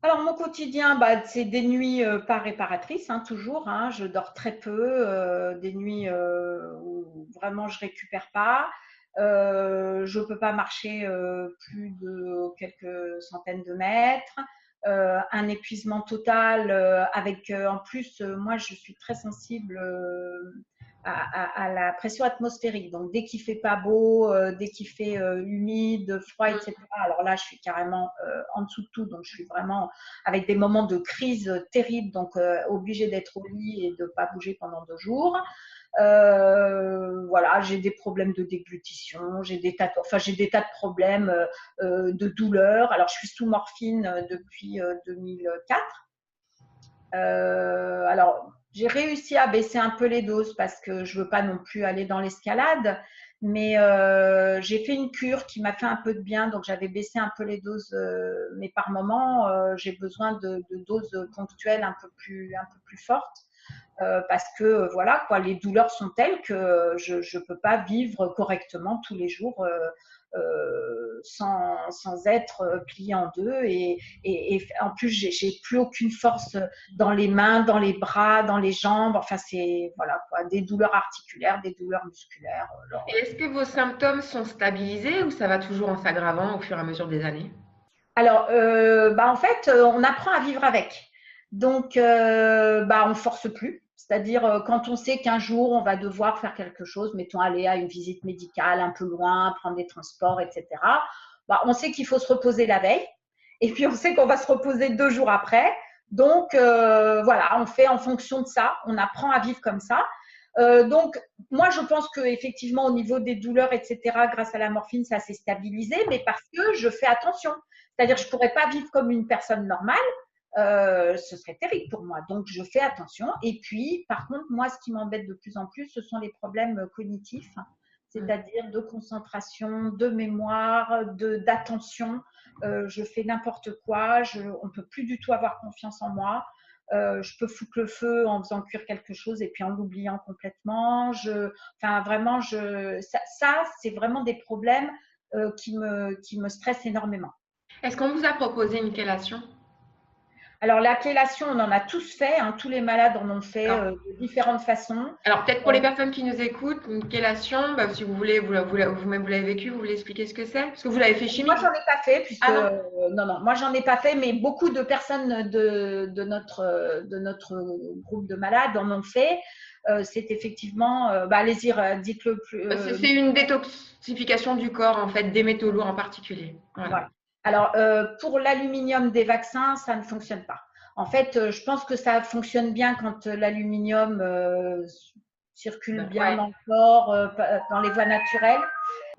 Alors, mon quotidien, bah, c'est des nuits pas réparatrices, hein, toujours. Hein, je dors très peu, des nuits où vraiment je récupère pas. Je peux pas marcher plus de quelques centaines de mètres. Un épuisement total avec, en plus, moi, je suis très sensible à la pression atmosphérique. Donc, dès qu'il fait pas beau, dès qu'il fait humide, froid, etc. Alors là, je suis carrément en dessous de tout. Donc, je suis vraiment avec des moments de crise terribles. Donc, obligée d'être au lit et de pas bouger pendant 2 jours. Voilà, j'ai des problèmes de déglutition, j'ai des tas de problèmes de douleur. Alors, je suis sous morphine depuis 2004. Alors, j'ai réussi à baisser un peu les doses parce que je veux pas non plus aller dans l'escalade, mais j'ai fait une cure qui m'a fait un peu de bien, donc j'avais baissé un peu les doses, mais par moment, j'ai besoin de doses ponctuelles un peu plus fortes. parce que voilà quoi, les douleurs sont telles que je peux pas vivre correctement tous les jours sans être pliée en deux et en plus j'ai plus aucune force dans les mains, dans les bras, dans les jambes. Enfin c'est voilà quoi, des douleurs articulaires, des douleurs musculaires. Et est-ce que vos symptômes sont stabilisés ou ça va toujours en s'aggravant au fur et à mesure des années? Alors, en fait, on apprend à vivre avec. Donc, on force plus. C'est-à-dire, quand on sait qu'un jour, on va devoir faire quelque chose, mettons aller à une visite médicale un peu loin, prendre des transports, etc., on sait qu'il faut se reposer la veille. Et puis, on sait qu'on va se reposer 2 jours après. Donc, voilà, on fait en fonction de ça. On apprend à vivre comme ça. Donc, moi, je pense qu'effectivement, au niveau des douleurs, etc., grâce à la morphine, ça s'est stabilisé, mais parce que je fais attention. C'est-à-dire, je ne pourrais pas vivre comme une personne normale. Ce serait terrible pour moi. Donc, je fais attention. Et puis, par contre, moi, ce qui m'embête de plus en plus, ce sont les problèmes cognitifs, c'est-à-dire de concentration, de mémoire, d'attention. Je fais n'importe quoi. On ne peut plus du tout avoir confiance en moi. Je peux foutre le feu en faisant cuire quelque chose et puis en l'oubliant complètement. Enfin, vraiment, ça c'est vraiment des problèmes qui me stressent énormément. Est-ce qu'on vous a proposé une chélation? Alors, la chélation, on en a tous fait, hein, tous les malades en ont fait D'accord. de différentes façons. Alors, peut-être pour les personnes qui nous écoutent, une chélation, bah, si vous voulez, vous-même vous l'avez vécu, vous voulez expliquer ce que c'est? Parce que vous l'avez fait Moi, chimique. j'en ai pas fait, puisque Ah non? non, non, moi, j'en ai pas fait, mais beaucoup de personnes de notre groupe de malades en ont fait. C'est effectivement, allez-y, dites-le plus. C'est une détoxification du corps, en fait, des métaux lourds en particulier. Voilà. Voilà. Alors, pour l'aluminium des vaccins, ça ne fonctionne pas. En fait, je pense que ça fonctionne bien quand l'aluminium circule bien Ouais. dans le corps, dans les voies naturelles,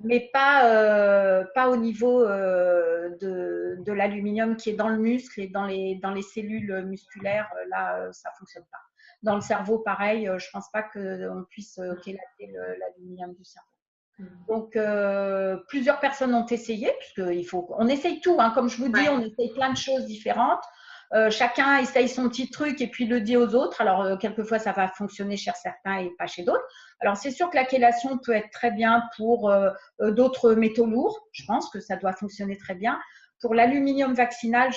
mais pas au niveau de l'aluminium qui est dans le muscle et dans les cellules musculaires. Là, ça fonctionne pas. Dans le cerveau, pareil, je pense pas qu'on puisse chélater l'aluminium du cerveau. Donc, plusieurs personnes ont essayé, puisqu'il faut, on essaye tout, hein, comme je vous dis, Ouais. on essaye plein de choses différentes. Chacun essaye son petit truc et puis le dit aux autres. Alors, quelquefois, ça va fonctionner chez certains et pas chez d'autres. Alors, c'est sûr que la chélation peut être très bien pour d'autres métaux lourds. Je pense que ça doit fonctionner très bien. Pour l'aluminium vaccinal,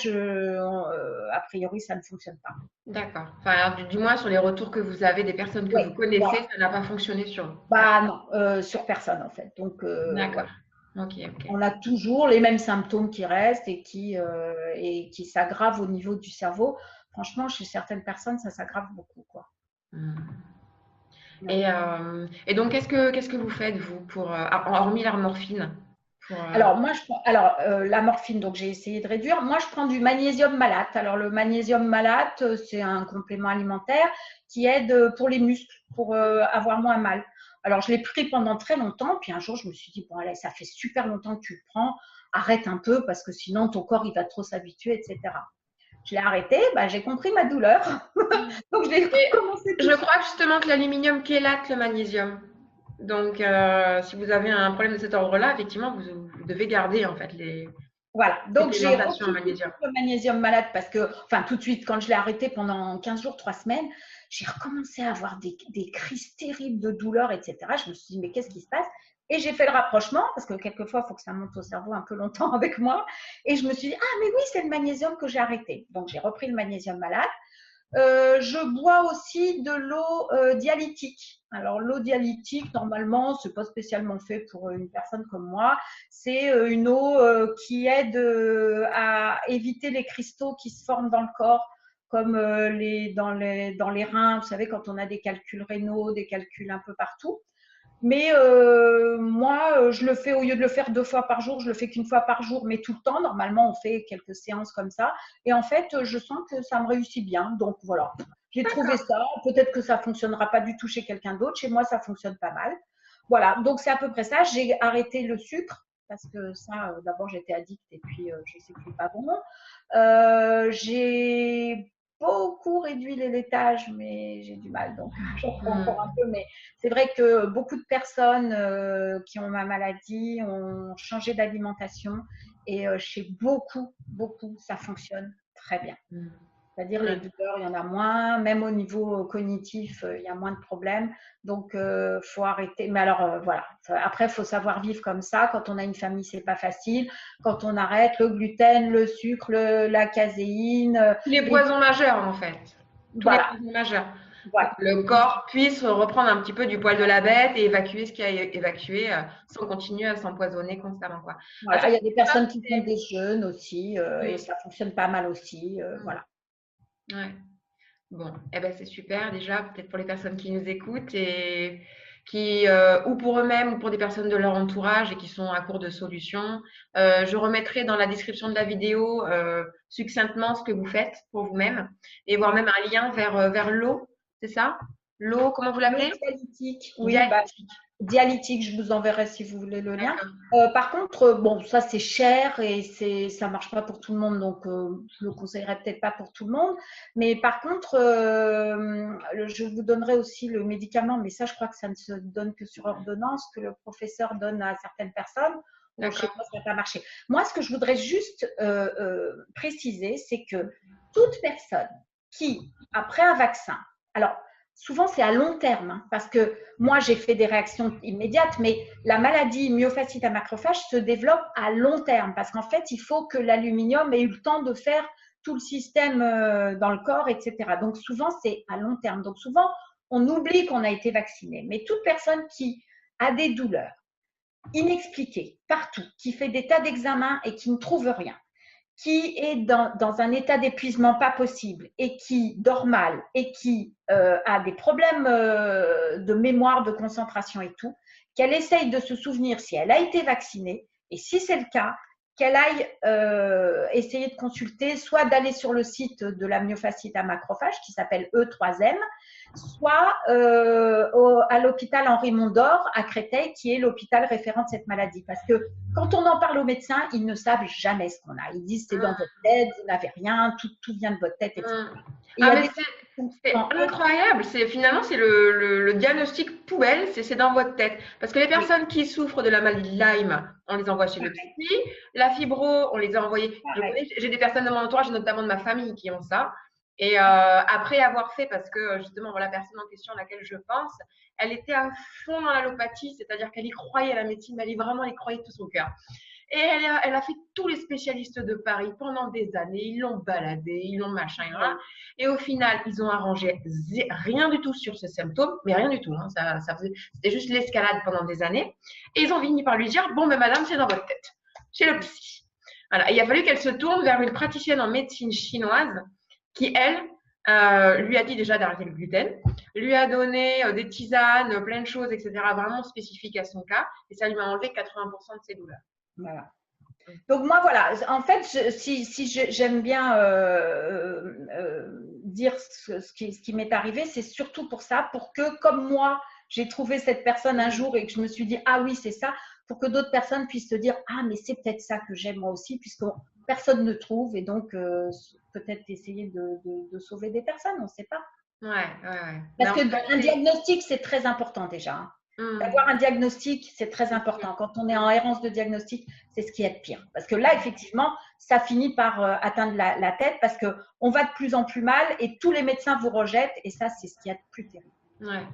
a priori, ça ne fonctionne pas. D'accord. Enfin, alors, du moins, sur les retours que vous avez des personnes que Oui, vous connaissez, voilà. ça n'a pas fonctionné sur vous. Bah non, sur personne en fait. Donc, voilà. D'accord. Ok, ok. On a toujours les mêmes symptômes qui restent et qui s'aggravent au niveau du cerveau. Franchement, chez certaines personnes, ça s'aggrave beaucoup, quoi. Hmm. Ouais. Et donc, qu'est-ce que vous faites, vous, hormis la morphine, pour, Alors, la morphine, donc j'ai essayé de réduire. Moi, je prends du magnésium malate. Alors, le magnésium malate, c'est un complément alimentaire qui aide pour les muscles, pour avoir moins mal. Alors, je l'ai pris pendant très longtemps. Puis un jour, je me suis dit, bon, allez, ça fait super longtemps que tu le prends. Arrête un peu parce que sinon, ton corps, il va trop s'habituer, etc. Je l'ai arrêté, j'ai compris ma douleur. Donc, je l'ai Et recommencé tout je de suite. crois justement que l'aluminium chélate le magnésium. Donc, si vous avez un problème de cet ordre-là, effectivement, vous devez garder en fait les Voilà. Donc, j'ai supplémentations en repris tout de magnésium. suite le magnésium malade parce que, enfin, tout de suite, quand je l'ai arrêté pendant 15 jours, 3 semaines, j'ai recommencé à avoir des crises terribles de douleur, etc. Je me suis dit, mais qu'est-ce qui se passe? Et j'ai fait le rapprochement parce que quelquefois, il faut que ça monte au cerveau un peu longtemps avec moi. Et je me suis dit, ah, mais oui, c'est le magnésium que j'ai arrêté. Donc, j'ai repris le magnésium malade. Je bois aussi de l'eau dialytique. Alors l'eau dialytique, normalement, c'est pas spécialement fait pour une personne comme moi. C'est une eau qui aide à éviter les cristaux qui se forment dans le corps, comme dans les reins. Vous savez, quand on a des calculs rénaux, des calculs un peu partout. Mais moi, je le fais au lieu de le faire 2 fois par jour, je le fais qu'une fois par jour, mais tout le temps. Normalement, on fait quelques séances comme ça. Et en fait, je sens que ça me réussit bien. Donc voilà, j'ai trouvé D'accord. ça. Peut-être que ça fonctionnera pas du tout chez quelqu'un d'autre. Chez moi, ça fonctionne pas mal. Voilà, donc c'est à peu près ça. J'ai arrêté le sucre parce que ça, d'abord, j'étais addict et puis je sais que c'est pas bon. J'ai beaucoup réduit les laitages, mais j'ai du mal, donc j'en prends encore un Hmm. peu. Mais c'est vrai que beaucoup de personnes qui ont ma maladie ont changé d'alimentation et chez beaucoup, beaucoup, ça fonctionne très bien. Hmm. C'est-à-dire les douleurs, il y en a moins, même au niveau cognitif, il y a moins de problèmes. Donc, faut arrêter. Mais alors, voilà. Après, il faut savoir vivre comme ça. Quand on a une famille, c'est pas facile. Quand on arrête le gluten, le sucre, la caséine, Tous les les... poisons majeurs, en fait. Tous les voilà, poisons majeurs. Pour voilà. que le corps puisse reprendre un petit peu du poil de la bête et évacuer ce qu'il y a évacué sans continuer à s'empoisonner constamment, quoi. Ah, ça, Voilà. Il y a des ça, personnes qui font c'est- des jeûnes aussi, et Mm, ça fonctionne pas mal aussi. Voilà. ouais. Bon, eh ben c'est super déjà, peut-être pour les personnes qui nous écoutent et qui, ou pour eux-mêmes ou pour des personnes de leur entourage et qui sont à court de solutions. Je remettrai dans la description de la vidéo succinctement ce que vous faites pour vous-même et voire même un lien vers l'eau, c'est ça? L'eau, comment vous L'eau l'appelez? dialytique, oui, bah, Dialytique. dialytique, je vous enverrai si vous voulez le lien. D'accord. Par contre, bon, ça c'est cher et ça marche pas pour tout le monde, donc je le conseillerais peut-être pas pour tout le monde. Mais par contre, je vous donnerai aussi le médicament, mais ça, je crois que ça ne se donne que sur ordonnance, que le professeur donne à certaines personnes. Bon, je sais D'accord. pas, ça va pas marcher. Moi, ce que je voudrais juste préciser, c'est que toute personne qui, après un vaccin, alors souvent c'est à long terme, hein, parce que moi j'ai fait des réactions immédiates, mais la maladie myofasciite à macrophage se développe à long terme, parce qu'en fait il faut que l'aluminium ait eu le temps de faire tout le système dans le corps, etc. Donc souvent c'est à long terme. Donc souvent on oublie qu'on a été vacciné, mais toute personne qui a des douleurs inexpliquées partout, qui fait des tas d'examens et qui ne trouve rien, qui est dans un état d'épuisement pas possible et qui dort mal et qui a des problèmes de mémoire, de concentration et tout, qu'elle essaye de se souvenir si elle a été vaccinée et si c'est le cas, qu'elle aille essayer de consulter, soit d'aller sur le site de la myofasciite à macrophage qui s'appelle E3M, soit à l'hôpital Henri Mondor à Créteil, qui est l'hôpital référent de cette maladie. Parce que quand on en parle aux médecins, ils ne savent jamais ce qu'on a. Ils disent c'est dans votre tête, vous n'avez rien, tout vient de votre tête, etc. Et il y Ah, a mais des c'est incroyable. Finalement, c'est le diagnostic poubelle, c'est dans votre tête. Parce que les oui, personnes qui souffrent de la maladie de Lyme, on les envoie chez le pareil, psy. La fibro, on les a envoyées. pareil. J'ai des personnes de mon entourage, notamment de ma famille, qui ont ça. Et après avoir fait, parce que justement, voilà, la personne en question à laquelle je pense, elle était à fond dans l'allopathie, c'est-à-dire qu'elle y croyait à la médecine, elle y croyait de tout son cœur. Et elle a fait tous les spécialistes de Paris pendant des années. Ils l'ont baladé, ils l'ont machin. Et au final, ils ont arrangé rien du tout sur ce symptôme, mais rien du tout. Hein. C'était juste l'escalade pendant des années. Et ils ont fini par lui dire, bon, mais madame, c'est dans votre tête, chez le psy. Voilà. Et il a fallu qu'elle se tourne vers une praticienne en médecine chinoise qui, elle, lui a dit déjà d'arrêter le gluten, lui a donné des tisanes, plein de choses, etc., vraiment spécifiques à son cas. Et ça lui a enlevé 80% de ses douleurs. Voilà. Donc moi voilà, en fait, si j'aime bien dire ce qui m'est arrivé, c'est surtout pour ça, pour que comme moi, j'ai trouvé cette personne un jour et que je me suis dit ah oui c'est ça, pour que d'autres personnes puissent se dire ah mais c'est peut-être ça que j'aime moi aussi, puisque personne ne trouve et donc peut-être essayer de sauver des personnes, on ne sait pas. Ouais. Parce qu'un diagnostic c'est très important déjà. Hein. D'avoir un diagnostic, c'est très important. Quand on est en errance de diagnostic, c'est ce qui est pire. Parce que là, effectivement, ça finit par atteindre la tête parce qu'on va de plus en plus mal et tous les médecins vous rejettent et ça, c'est ce qui est de plus terrible. Ouais.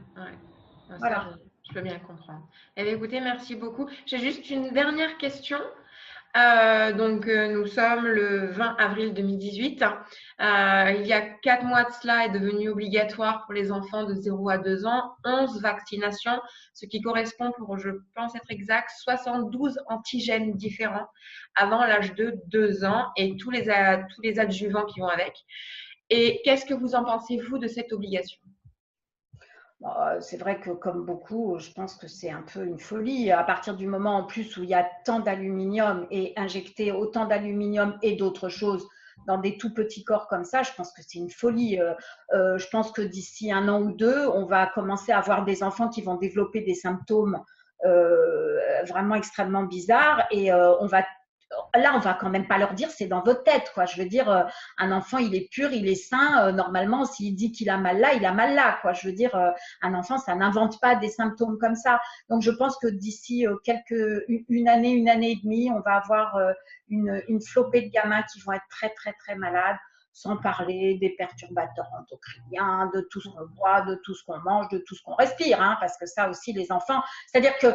Voilà. Ça, je peux bien comprendre. Eh bien, écoutez, merci beaucoup. J'ai juste une dernière question. Nous sommes le 20 avril 2018. Il y a 4 mois de cela est devenu obligatoire pour les enfants de 0 à 2 ans 11 vaccinations, ce qui correspond pour, je pense être exact, 72 antigènes différents avant l'âge de 2 ans et tous les adjuvants qui vont avec. Et qu'est-ce que vous en pensez, vous, de cette obligation? C'est vrai que comme beaucoup, je pense que c'est un peu une folie. À partir du moment en plus où il y a tant d'aluminium et injecter autant d'aluminium et d'autres choses dans des tout petits corps comme ça, je pense que c'est une folie. Je pense que d'ici 1 an ou 2, on va commencer à avoir des enfants qui vont développer des symptômes vraiment extrêmement bizarres et on va quand même pas leur dire c'est dans votre tête, quoi. Je veux dire, un enfant, il est pur, il est sain. Normalement, s'il dit qu'il a mal là, il a mal là, quoi. Je veux dire, un enfant, ça n'invente pas des symptômes comme ça. Donc, je pense que d'ici une année et demie, on va avoir une flopée de gamins qui vont être très, très, très malades. sans parler des perturbateurs endocriniens, de tout ce qu'on boit, de tout ce qu'on mange, de tout ce qu'on respire, hein, parce que ça aussi, les enfants, c'est-à-dire que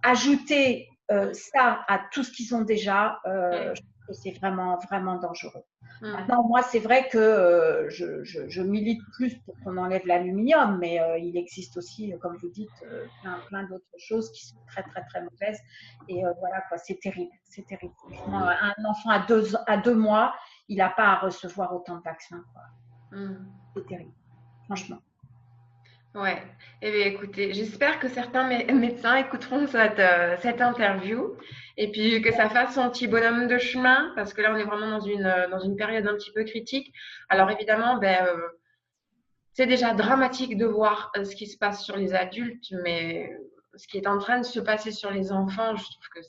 ajouter ça à tout ce qu'ils ont déjà, je trouve que c'est vraiment, vraiment dangereux. Maintenant, moi, c'est vrai que je milite plus pour qu'on enlève l'aluminium, mais il existe aussi, comme vous dites, plein d'autres choses qui sont très, très, très mauvaises. Et voilà, quoi, c'est terrible. C'est terrible. Franchement, un enfant à 2 mois, il n'a pas à recevoir autant de vaccins, quoi. C'est terrible, franchement. Ouais. Eh bien, écoutez, j'espère que certains médecins écouteront cette interview et puis que ça fasse son petit bonhomme de chemin parce que là, on est vraiment dans une période un petit peu critique. Alors, évidemment, c'est déjà dramatique de voir ce qui se passe sur les adultes, mais ce qui est en train de se passer sur les enfants, je trouve que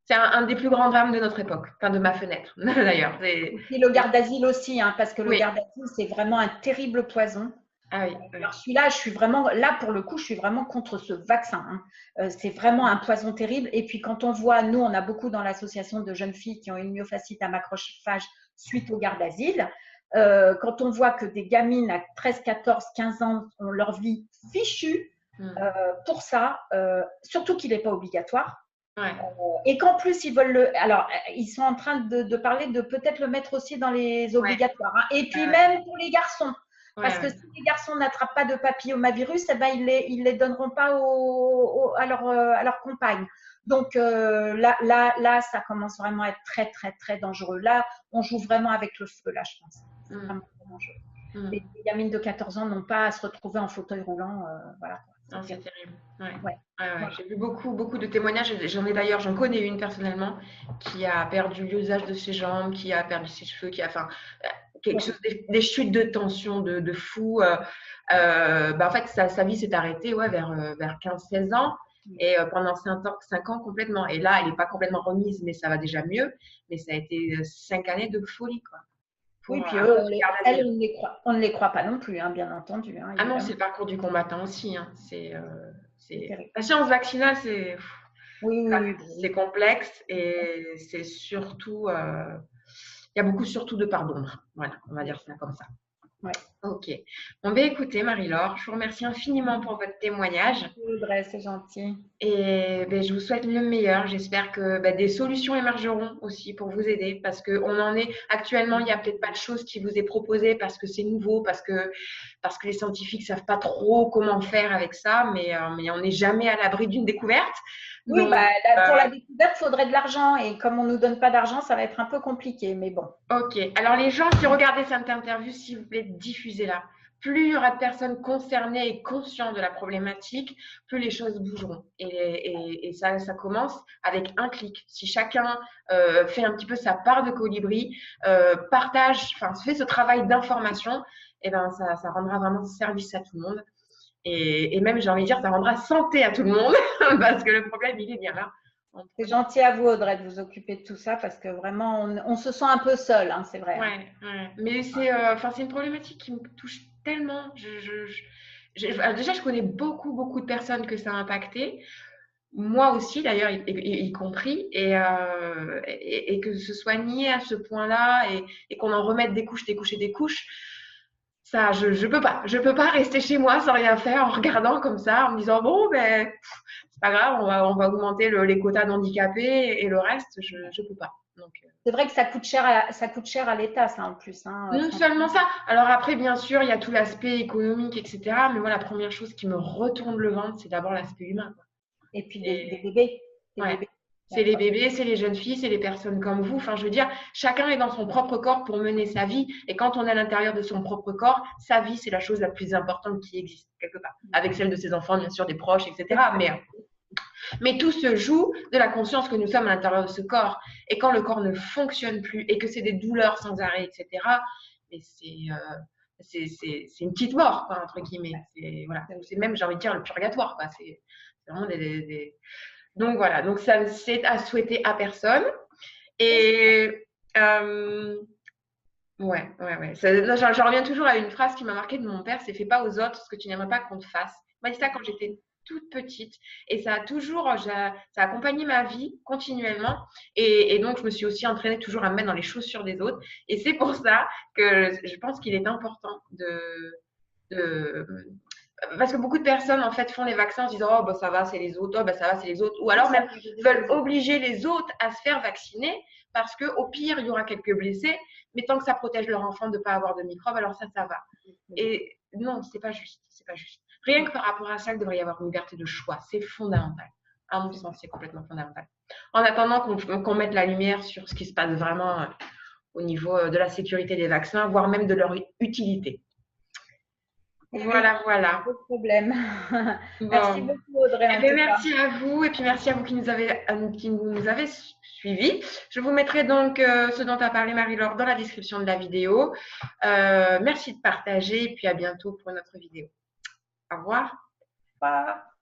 c'est un des plus grands drames de notre époque, enfin de ma fenêtre d'ailleurs. Et le garde d'asile aussi, hein, parce que le Oui. garde d'asile, c'est vraiment un terrible poison. Ah oui, Alors celui-là, je suis vraiment, là pour le coup, je suis vraiment contre ce vaccin, hein. C'est vraiment un poison terrible. Et puis quand on voit, nous, on a beaucoup dans l'association de jeunes filles qui ont une myofascite à macrophage suite au garde d'asile. Quand on voit que des gamines à 13, 14, 15 ans ont leur vie fichue pour ça, surtout qu'il n'est pas obligatoire. ouais. Et qu'en plus, ils veulent le. Alors, ils sont en train de parler de peut-être le mettre aussi dans les obligatoires, hein. Et puis même pour les garçons. Parce que si les garçons n'attrapent pas de papillomavirus, eh ben, ils les donneront pas à leur compagne. Donc là, ça commence vraiment à être très, très, très dangereux. Là, on joue vraiment avec le feu, là, je pense. C'est vraiment très dangereux. Les gamines de 14 ans n'ont pas à se retrouver en fauteuil roulant. Voilà. Non, c'est terrible. Ouais. J'ai vu beaucoup de témoignages. J'en connais une personnellement qui a perdu l'usage de ses jambes, qui a perdu ses cheveux, qui a, enfin, quelque chose, des chutes de tension de fou. En fait, sa vie s'est arrêtée vers 15-16 ans. Et pendant 5 ans complètement. Et là, elle n'est pas complètement remise, mais ça va déjà mieux. Mais ça a été 5 années de folie, quoi. Oui, puis eux, on ne les croit pas non plus, hein, bien entendu. Hein, ah non, c'est le parcours du combattant aussi. Hein. La science vaccinale, c'est complexe et c'est surtout, il y a beaucoup surtout de part d'ombre. Voilà, on va dire ça comme ça. Ouais. Ok. Bon, ben écoutez, Marie-Laure, je vous remercie infiniment pour votre témoignage. C'est gentil. Et je vous souhaite le meilleur. J'espère que des solutions émergeront aussi pour vous aider parce qu'on en est actuellement, il n'y a peut-être pas de choses qui vous est proposée parce que c'est nouveau, parce que les scientifiques ne savent pas trop comment faire avec ça, mais on n'est jamais à l'abri d'une découverte. Oui, donc, pour la découverte, il faudrait de l'argent et comme on ne nous donne pas d'argent, ça va être un peu compliqué, mais bon. Ok. Alors les gens qui regardaient cette interview, s'il vous plaît, diffusez-la. Plus il y aura de personnes concernées et conscientes de la problématique, plus les choses bougeront. Et ça commence avec un clic. Si chacun fait un petit peu sa part de colibri, fait ce travail d'information, ça rendra vraiment service à tout le monde. Et même, j'ai envie de dire, ça rendra santé à tout le monde parce que le problème, il est bien là. C'est gentil à vous, Audrey, de vous occuper de tout ça parce que vraiment, on se sent un peu seul, hein, c'est vrai. Ouais. Mais c'est une problématique qui me touche tellement. Déjà, je connais beaucoup de personnes que ça a impacté. Moi aussi, d'ailleurs, y compris. Et que ce soit nié à ce point-là et qu'on en remette des couches. Ça, je peux pas. Je peux pas rester chez moi sans rien faire en regardant comme ça, en me disant bon, c'est pas grave, on va augmenter les quotas d'handicapés et le reste, je peux pas. Donc, c'est vrai que ça coûte cher à l'État, ça en plus. Hein, non seulement ça. Alors après, bien sûr, il y a tout l'aspect économique, etc. Mais moi, la première chose qui me retourne le ventre, c'est d'abord l'aspect humain. Quoi. Et puis des bébés. C'est les bébés, c'est les jeunes filles, c'est les personnes comme vous. Enfin, je veux dire, chacun est dans son propre corps pour mener sa vie. Et quand on est à l'intérieur de son propre corps, sa vie, c'est la chose la plus importante qui existe, quelque part. Avec celle de ses enfants, bien sûr, des proches, etc. Mais tout se joue de la conscience que nous sommes à l'intérieur de ce corps. Et quand le corps ne fonctionne plus et que c'est des douleurs sans arrêt, etc., mais c'est une petite mort, quoi, entre guillemets. C'est même, j'ai envie de dire, le purgatoire. Quoi. C'est vraiment Donc voilà, donc ça c'est à souhaiter à personne. Et ouais. J'en reviens toujours à une phrase qui m'a marquée de mon père, c'est fais pas aux autres ce que tu n'aimerais pas qu'on te fasse. Il m'a dit ça quand j'étais toute petite et ça a toujours, ça a accompagné ma vie continuellement et donc je me suis aussi entraînée toujours à me mettre dans les chaussures des autres et c'est pour ça que je pense qu'il est important de parce que beaucoup de personnes en fait font les vaccins en se disant oh bah ça va c'est les autres, oh bah ça va c'est les autres ou alors même veulent obliger les autres à se faire vacciner parce que au pire il y aura quelques blessés mais tant que ça protège leur enfant de ne pas avoir de microbes alors ça va et non c'est pas juste, c'est pas juste. Rien que par rapport à ça il devrait y avoir une liberté de choix, c'est fondamental à mon sens, c'est complètement fondamental en attendant qu'on mette la lumière sur ce qui se passe vraiment au niveau de la sécurité des vaccins voire même de leur utilité. Voilà, voilà. Pas de problème. Merci Bon. beaucoup, Audrey, Eh en bien, tout cas. merci à vous et puis merci à vous qui nous avez suivis. Je vous mettrai donc ce dont a parlé Marie-Laure dans la description de la vidéo. Merci de partager et puis à bientôt pour une autre vidéo. Au revoir. Au revoir.